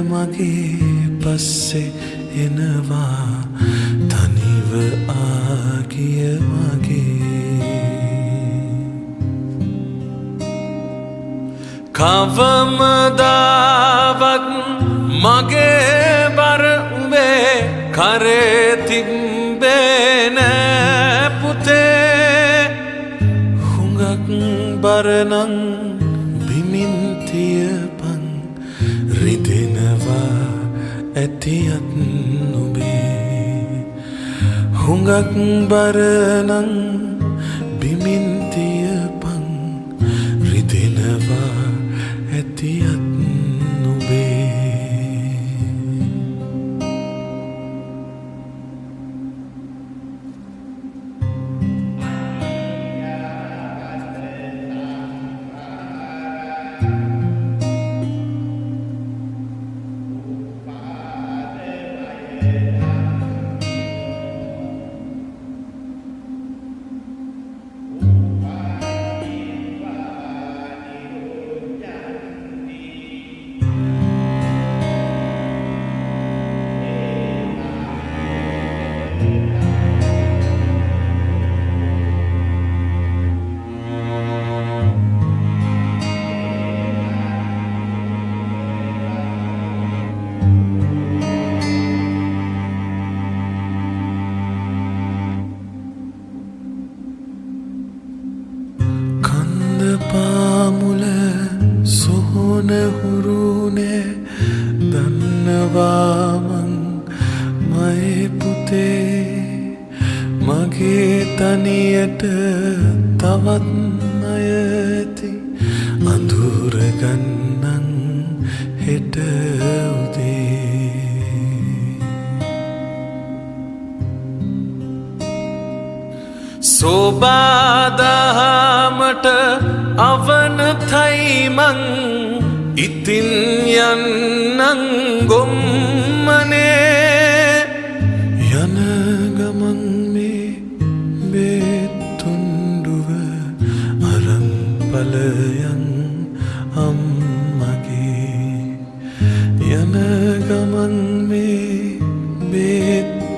මගේ පස්සේ එනවා තනිව ආගිය මගේ කවමදාවත් මගේ බර උඹේ කරේ තිබ්බේ නෑ පුතේ හුඟක් බරනං බිමින් තියපන් රිදෙනවා ඇතියත් නුබේ හුඟක් බරනං බිමින් තියපන් රිදෙනවා ඇතියත් නුබේ පාමුල සොහොන හුරුනේ දන්නවාමං මයි පුතේ මගේ තනියට තවත් අයති අඳුරගන්නන් හෙට උදේ සෝබාදහමට අවනතයිමං ඉතින් යන්නං ගොම්මනේ යන ගමන් මේ බේතුන්ඩුව අරන් බලයන් අම්මගේ යන ගමන් මේ බේත්